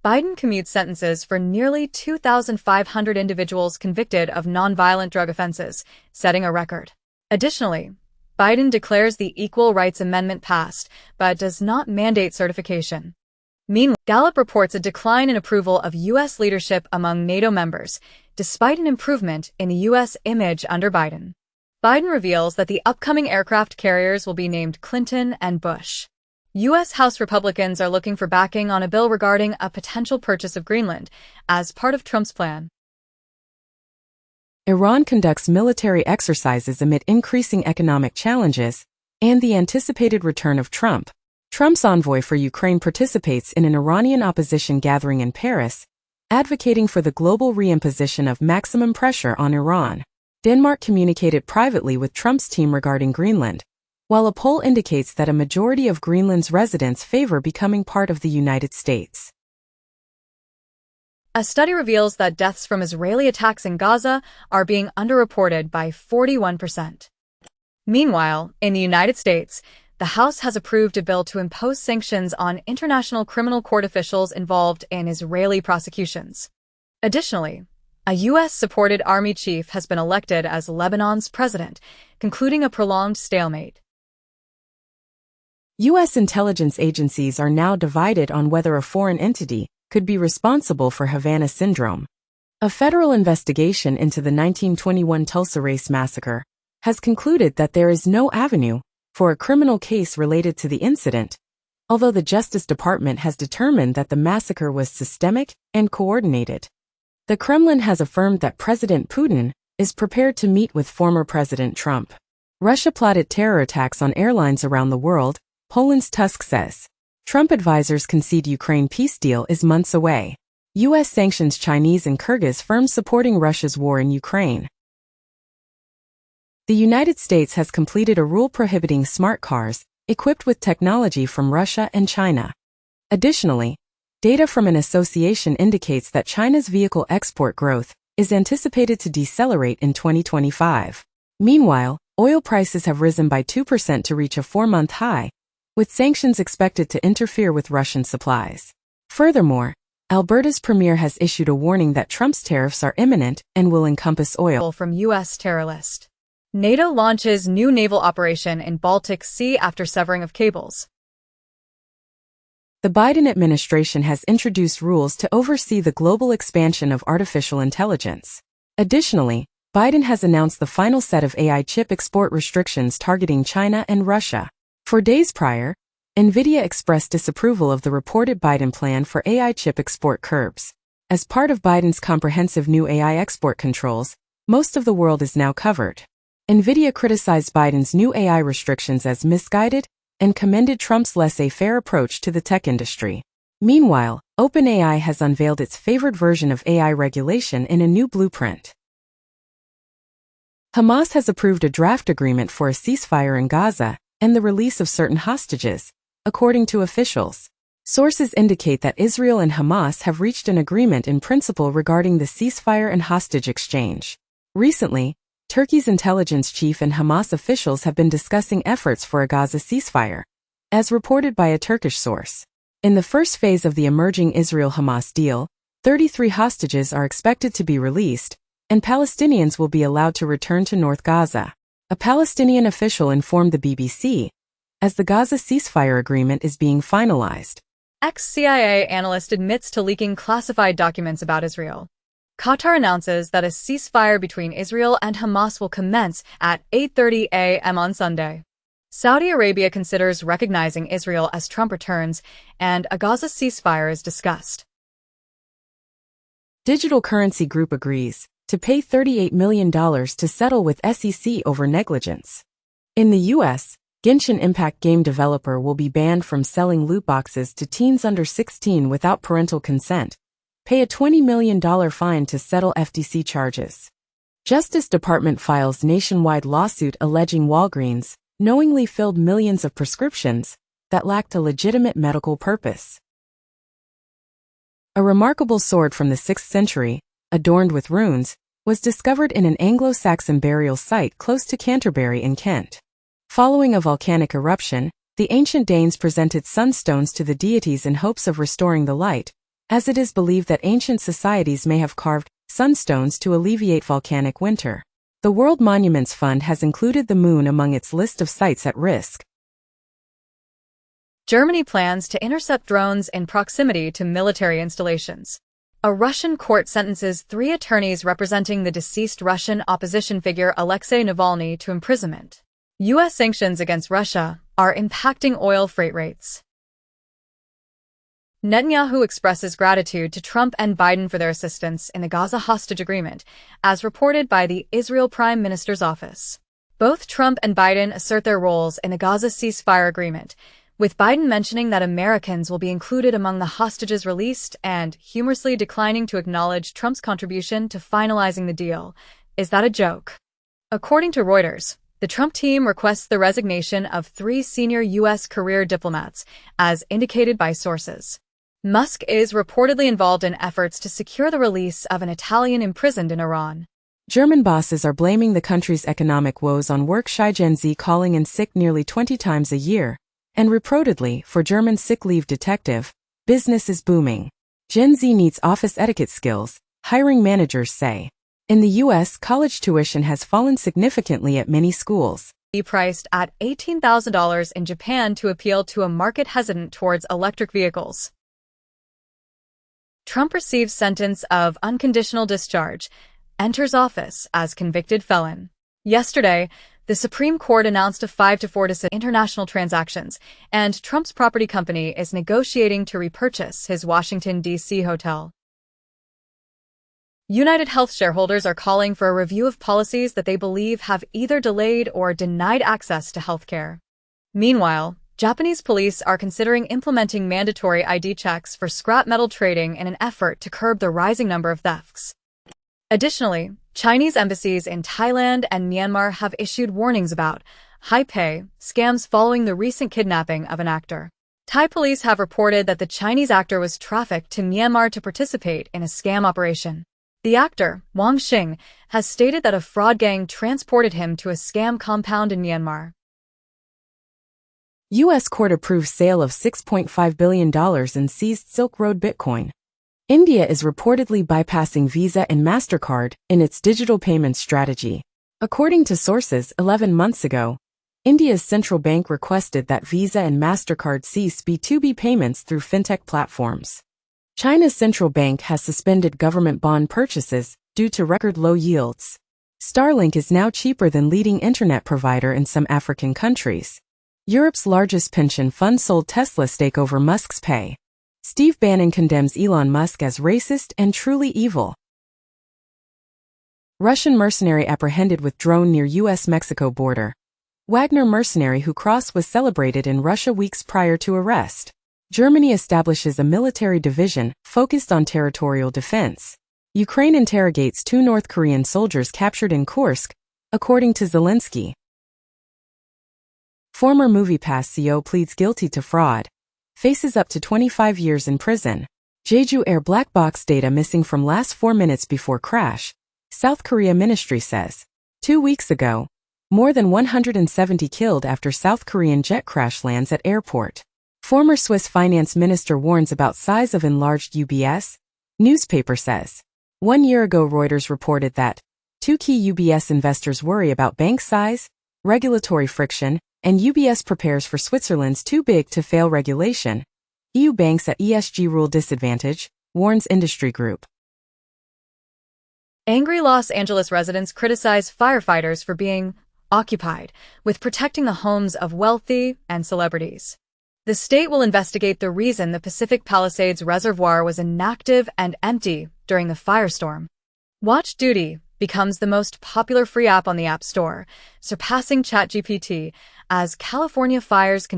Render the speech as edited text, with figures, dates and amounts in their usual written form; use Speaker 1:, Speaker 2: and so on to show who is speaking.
Speaker 1: Biden commutes sentences for nearly 2,500 individuals convicted of nonviolent drug offenses, setting a record. Additionally, Biden declares the Equal Rights Amendment passed, but does not mandate certification. Meanwhile, Gallup reports a decline in approval of U.S. leadership among NATO members, despite an improvement in the U.S. image under Biden. Biden reveals that the upcoming aircraft carriers will be named Clinton and Bush. U.S. House Republicans are looking for backing on a bill regarding a potential purchase of Greenland as part of Trump's plan.
Speaker 2: Iran conducts military exercises amid increasing economic challenges and the anticipated return of Trump. Trump's envoy for Ukraine participates in an Iranian opposition gathering in Paris, advocating for the global reimposition of maximum pressure on Iran. Denmark communicated privately with Trump's team regarding Greenland, while a poll indicates that a majority of Greenland's residents favor becoming part of the United States.
Speaker 1: A study reveals that deaths from Israeli attacks in Gaza are being underreported by 41%. Meanwhile, in the United States, the House has approved a bill to impose sanctions on International Criminal Court officials involved in Israeli prosecutions. Additionally, a U.S.-supported army chief has been elected as Lebanon's president, concluding a prolonged stalemate.
Speaker 2: U.S. intelligence agencies are now divided on whether a foreign entity could be responsible for Havana syndrome. A federal investigation into the 1921 Tulsa Race Massacre has concluded that there is no avenue for a criminal case related to the incident, although the Justice Department has determined that the massacre was systemic and coordinated. The Kremlin has affirmed that President Putin is prepared to meet with former President Trump. Russia plotted terror attacks on airlines around the world, Poland's Tusk says. Trump advisors concede Ukraine peace deal is months away. U.S. sanctions Chinese and Kyrgyz firms supporting Russia's war in Ukraine. The United States has completed a rule prohibiting smart cars equipped with technology from Russia and China. Additionally, data from an association indicates that China's vehicle export growth is anticipated to decelerate in 2025. Meanwhile, oil prices have risen by 2% to reach a 4-month high, with sanctions expected to interfere with Russian supplies. Furthermore, Alberta's premier has issued a warning that Trump's tariffs are imminent and will encompass oil
Speaker 1: from U.S. terror list. NATO launches new naval operation in Baltic Sea after severing of cables.
Speaker 2: The Biden administration has introduced rules to oversee the global expansion of artificial intelligence. Additionally, Biden has announced the final set of AI chip export restrictions targeting China and Russia. For days prior, NVIDIA expressed disapproval of the reported Biden plan for AI chip export curbs. As part of Biden's comprehensive new AI export controls, most of the world is now covered. NVIDIA criticized Biden's new AI restrictions as misguided and commended Trump's laissez-faire approach to the tech industry. Meanwhile, OpenAI has unveiled its favored version of AI regulation in a new blueprint. Hamas has approved a draft agreement for a ceasefire in Gaza and the release of certain hostages, according to officials. Sources indicate that Israel and Hamas have reached an agreement in principle regarding the ceasefire and hostage exchange. Recently, Turkey's intelligence chief and Hamas officials have been discussing efforts for a Gaza ceasefire, as reported by a Turkish source. In the first phase of the emerging Israel-Hamas deal, 33 hostages are expected to be released, and Palestinians will be allowed to return to North Gaza. A Palestinian official informed the BBC, as the Gaza ceasefire agreement is being finalized.
Speaker 1: Ex-CIA analyst admits to leaking classified documents about Israel. Qatar announces that a ceasefire between Israel and Hamas will commence at 8:30 a.m. on Sunday. Saudi Arabia considers recognizing Israel as Trump returns, and a Gaza ceasefire is discussed.
Speaker 2: Digital Currency Group agrees to pay $38 million to settle with SEC over negligence. In the U.S., Genshin Impact game developer will be banned from selling loot boxes to teens under 16 without parental consent. Pay a $20 million fine to settle FTC charges. Justice Department files nationwide lawsuit alleging Walgreens knowingly filled millions of prescriptions that lacked a legitimate medical purpose. A remarkable sword from the 6th century, adorned with runes, was discovered in an Anglo-Saxon burial site close to Canterbury in Kent. Following a volcanic eruption, the ancient Danes presented sunstones to the deities in hopes of restoring the light, as it is believed that ancient societies may have carved sunstones to alleviate volcanic winter. The World Monuments Fund has included the moon among its list of sites at risk.
Speaker 1: Germany plans to intercept drones in proximity to military installations. A Russian court sentences 3 attorneys representing the deceased Russian opposition figure Alexei Navalny to imprisonment. U.S. sanctions against Russia are impacting oil freight rates. Netanyahu expresses gratitude to Trump and Biden for their assistance in the Gaza hostage agreement, as reported by the Israel Prime Minister's office. Both Trump and Biden assert their roles in the Gaza ceasefire agreement, with Biden mentioning that Americans will be included among the hostages released and humorously declining to acknowledge Trump's contribution to finalizing the deal. Is that a joke? According to Reuters, the Trump team requests the resignation of 3 senior U.S. career diplomats, as indicated by sources. Musk is reportedly involved in efforts to secure the release of an Italian imprisoned in Iran.
Speaker 2: German bosses are blaming the country's economic woes on work-shy Gen Z calling in sick nearly 20 times a year. And reportedly, for German sick leave detective, business is booming. Gen Z needs office etiquette skills, hiring managers say. In the U.S., college tuition has fallen significantly at many schools.
Speaker 1: Priced at $18,000 in Japan to appeal to a market hesitant towards electric vehicles. Trump receives sentence of unconditional discharge, enters office as convicted felon. Yesterday, the Supreme Court announced a 5-4 decision international transactions, and Trump's property company is negotiating to repurchase his Washington, D.C. hotel. United Health shareholders are calling for a review of policies that they believe have either delayed or denied access to healthcare. Meanwhile, Japanese police are considering implementing mandatory ID checks for scrap metal trading in an effort to curb the rising number of thefts. Additionally, Chinese embassies in Thailand and Myanmar have issued warnings about high-pay scams following the recent kidnapping of an actor. Thai police have reported that the Chinese actor was trafficked to Myanmar to participate in a scam operation. The actor, Wang Xing, has stated that a fraud gang transported him to a scam compound in Myanmar.
Speaker 2: U.S. court approves sale of $6.5 billion in seized Silk Road Bitcoin. India is reportedly bypassing Visa and MasterCard in its digital payment strategy. According to sources 11 months ago, India's central bank requested that Visa and MasterCard cease B2B payments through fintech platforms. China's central bank has suspended government bond purchases due to record low yields. Starlink is now cheaper than leading internet provider in some African countries. Europe's largest pension fund sold Tesla stake over Musk's pay. Steve Bannon condemns Elon Musk as racist and truly evil. Russian mercenary apprehended with drone near U.S.-Mexico border. Wagner mercenary who crossed was celebrated in Russia weeks prior to arrest. Germany establishes a military division focused on territorial defense. Ukraine interrogates 2 North Korean soldiers captured in Kursk, according to Zelensky. Former MoviePass CEO pleads guilty to fraud. Faces up to 25 years in prison. Jeju Air black box data missing from last 4 minutes before crash, South Korea ministry says. 2 weeks ago, more than 170 killed after South Korean jet crash lands at airport. Former Swiss finance minister warns about size of enlarged UBS, newspaper says. 1 year ago Reuters reported that 2 key UBS investors worry about bank size, regulatory friction, and UBS prepares for Switzerland's too big to fail regulation. EU banks at ESG rule disadvantage, warns industry group.
Speaker 1: Angry Los Angeles residents criticize firefighters for being occupied with protecting the homes of wealthy and celebrities. The state will investigate the reason the Pacific Palisades Reservoir was inactive and empty during the firestorm. Watch Duty becomes the most popular free app on the App Store, surpassing ChatGPT as California fires continue.